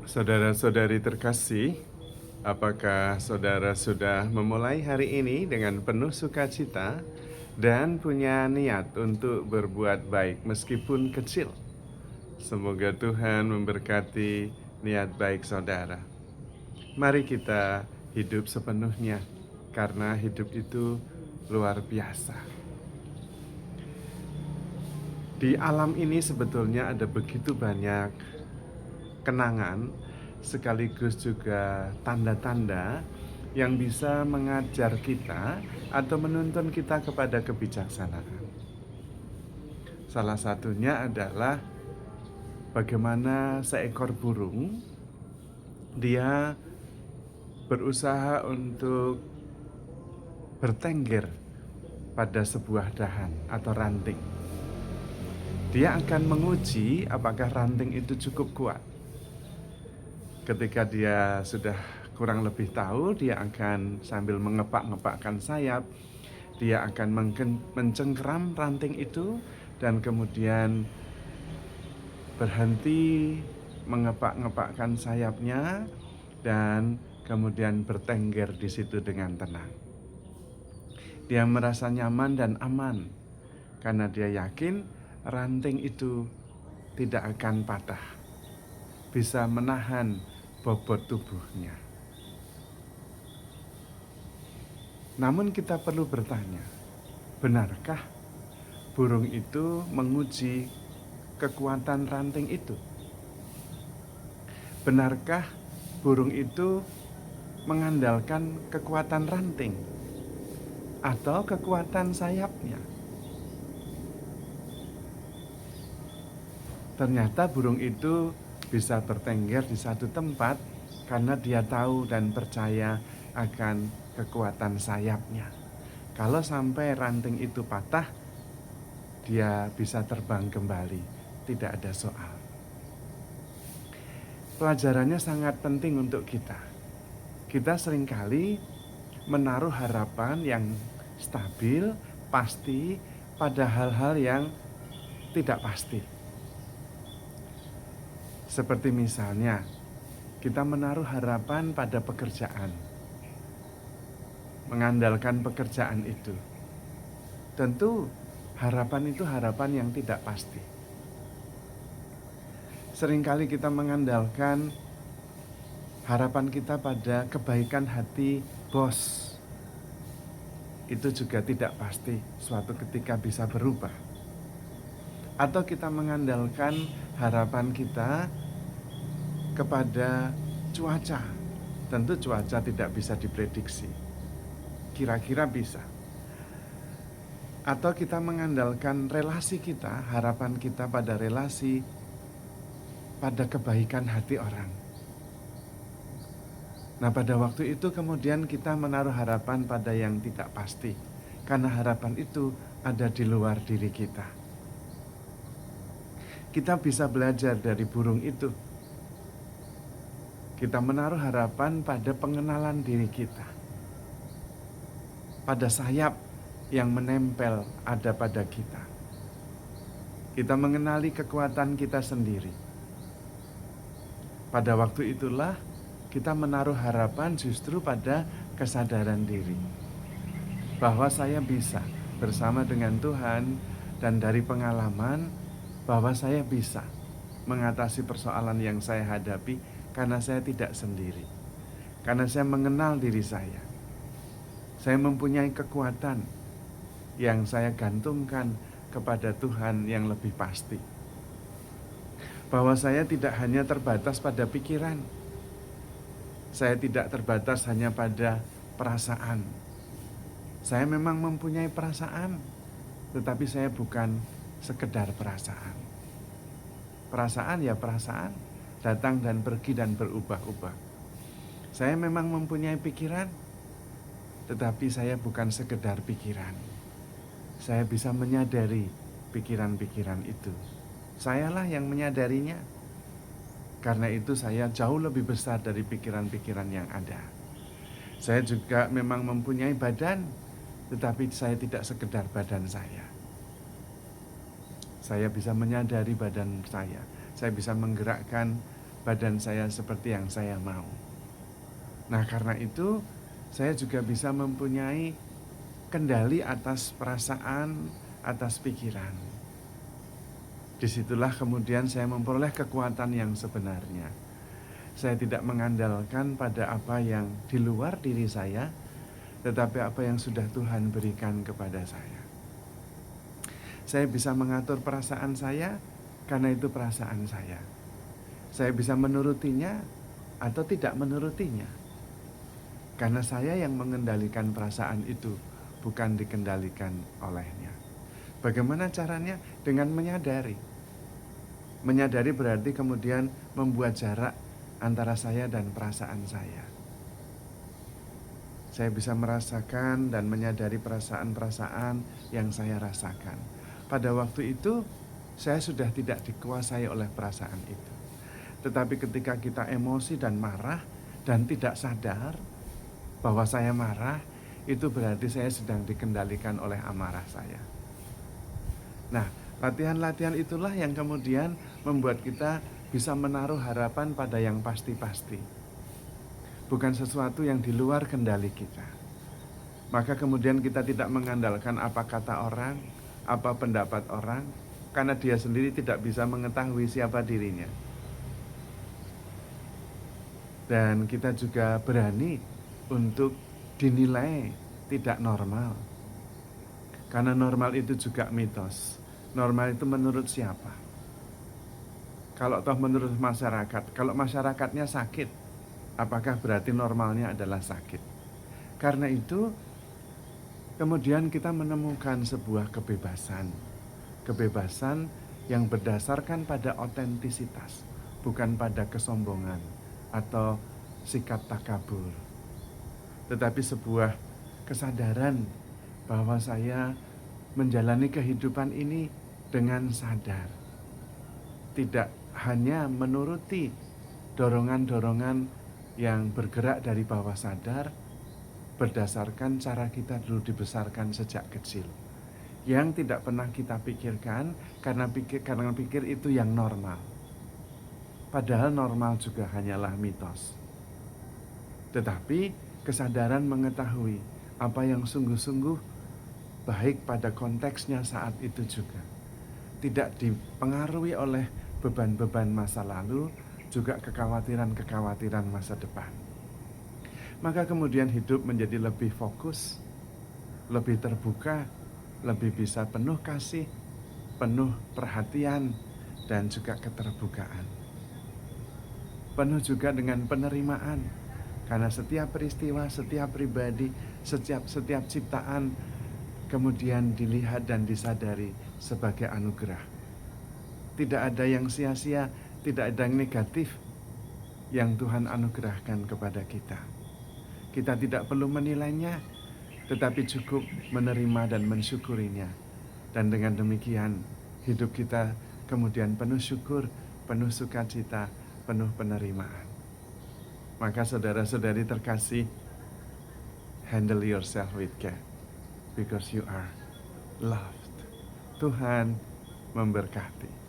Saudara-saudari terkasih, apakah saudara sudah memulai hari ini dengan penuh sukacita dan punya niat untuk berbuat baik meskipun kecil? Semoga Tuhan memberkati niat baik saudara. Mari kita hidup sepenuhnya, karena hidup itu luar biasa. Di alam ini sebetulnya ada begitu banyak kenangan, sekaligus juga tanda-tanda yang bisa mengajar kita atau menuntun kita kepada kebijaksanaan. Salah satunya adalah bagaimana seekor burung dia berusaha untuk bertengger pada sebuah dahan atau ranting. Dia akan menguji apakah ranting itu cukup kuat. Ketika dia sudah kurang lebih tahu, dia akan sambil mengepak-ngepakkan sayap, dia akan mencengkeram ranting itu dan kemudian berhenti mengepak-ngepakkan sayapnya dan kemudian bertengger di situ dengan tenang. Dia merasa nyaman dan aman karena dia yakin ranting itu tidak akan patah, bisa menahan bobot tubuhnya. Namun kita perlu bertanya, benarkah burung itu menguji kekuatan ranting itu? Benarkah burung itu mengandalkan kekuatan ranting atau kekuatan sayapnya? Ternyata burung itu bisa bertengger di satu tempat karena dia tahu dan percaya akan kekuatan sayapnya. Kalau sampai ranting itu patah, dia bisa terbang kembali, tidak ada soal. Pelajarannya sangat penting untuk kita. Kita seringkali menaruh harapan yang stabil, pasti pada hal-hal yang tidak pasti. Seperti misalnya, kita menaruh harapan pada pekerjaan, mengandalkan pekerjaan itu. Tentu harapan itu harapan yang tidak pasti. Seringkali kita mengandalkan harapan kita pada kebaikan hati bos. Itu juga tidak pasti suatu ketika bisa berubah. Atau kita mengandalkan harapan kita kepada cuaca. Tentu cuaca tidak bisa diprediksi. Kira-kira bisa. Atau kita mengandalkan relasi kita, harapan kita pada relasi, pada kebaikan hati orang. Nah, pada waktu itu kemudian kita menaruh harapan pada yang tidak pasti, karena harapan itu ada di luar diri kita. Kita bisa belajar dari burung itu. Kita menaruh harapan pada pengenalan diri kita, pada sayap yang menempel ada pada kita. Kita mengenali kekuatan kita sendiri. Pada waktu itulah kita menaruh harapan justru pada kesadaran diri, bahwa saya bisa bersama dengan Tuhan, dan dari pengalaman bahwa saya bisa mengatasi persoalan yang saya hadapi karena saya tidak sendiri, karena saya mengenal diri saya. Saya mempunyai kekuatan yang saya gantungkan kepada Tuhan yang lebih pasti. Bahwa saya tidak hanya terbatas pada pikiran, saya tidak terbatas hanya pada perasaan. Saya memang mempunyai perasaan, tetapi saya bukan sekedar perasaan. Perasaan ya perasaan, datang dan pergi dan berubah-ubah. Saya memang mempunyai pikiran, tetapi saya bukan sekedar pikiran. Saya bisa menyadari pikiran-pikiran itu. Sayalah yang menyadarinya. Karena itu saya jauh lebih besar dari pikiran-pikiran yang ada. Saya juga memang mempunyai badan, tetapi saya tidak sekedar badan saya. Saya bisa menyadari badan saya. Saya bisa menggerakkan badan saya seperti yang saya mau. Nah, karena itu saya juga bisa mempunyai kendali atas perasaan, atas pikiran. Disitulah kemudian saya memperoleh kekuatan yang sebenarnya. Saya tidak mengandalkan pada apa yang di luar diri saya, tetapi apa yang sudah Tuhan berikan kepada saya. Saya bisa mengatur perasaan saya karena itu perasaan saya. Saya bisa menurutinya atau tidak menurutinya. Karena saya yang mengendalikan perasaan itu, bukan dikendalikan olehnya. Bagaimana caranya? Dengan menyadari. Menyadari berarti kemudian membuat jarak antara saya dan perasaan saya. Saya bisa merasakan dan menyadari perasaan-perasaan yang saya rasakan. Pada waktu itu, saya sudah tidak dikuasai oleh perasaan itu. Tetapi ketika kita emosi dan marah dan tidak sadar bahwa saya marah, itu berarti saya sedang dikendalikan oleh amarah saya. Nah, latihan-latihan itulah yang kemudian membuat kita bisa menaruh harapan pada yang pasti-pasti. Bukan sesuatu yang di luar kendali kita. Maka kemudian kita tidak mengandalkan apa kata orang, apa pendapat orang, karena dia sendiri tidak bisa mengetahui siapa dirinya. Dan kita juga berani untuk dinilai tidak normal. Karena normal itu juga mitos. Normal itu menurut siapa? Kalau toh menurut masyarakat, kalau masyarakatnya sakit, apakah berarti normalnya adalah sakit? Karena itu, kemudian kita menemukan sebuah kebebasan. Kebebasan yang berdasarkan pada otentisitas, bukan pada kesombongan atau sikap takabur. Tetapi sebuah kesadaran bahwa saya menjalani kehidupan ini dengan sadar. Tidak hanya menuruti dorongan-dorongan yang bergerak dari bawah sadar berdasarkan cara kita dulu dibesarkan sejak kecil. Yang tidak pernah kita pikirkan karena pikir itu yang normal. Padahal normal juga hanyalah mitos. Tetapi kesadaran mengetahui apa yang sungguh-sungguh baik pada konteksnya saat itu juga. Tidak dipengaruhi oleh beban-beban masa lalu, juga kekhawatiran-kekhawatiran masa depan. Maka kemudian hidup menjadi lebih fokus, lebih terbuka, lebih bisa penuh kasih, penuh perhatian, dan juga keterbukaan. Penuh juga dengan penerimaan, karena setiap peristiwa, setiap pribadi, setiap ciptaan kemudian dilihat dan disadari sebagai anugerah. Tidak ada yang sia-sia, tidak ada yang negatif yang Tuhan anugerahkan kepada kita. Kita tidak perlu menilainya, tetapi cukup menerima dan mensyukurinya. Dan dengan demikian hidup kita kemudian penuh syukur, penuh sukacita, penuh penerimaan. Maka saudara-saudari terkasih, handle yourself with care, because you are loved. Tuhan memberkati.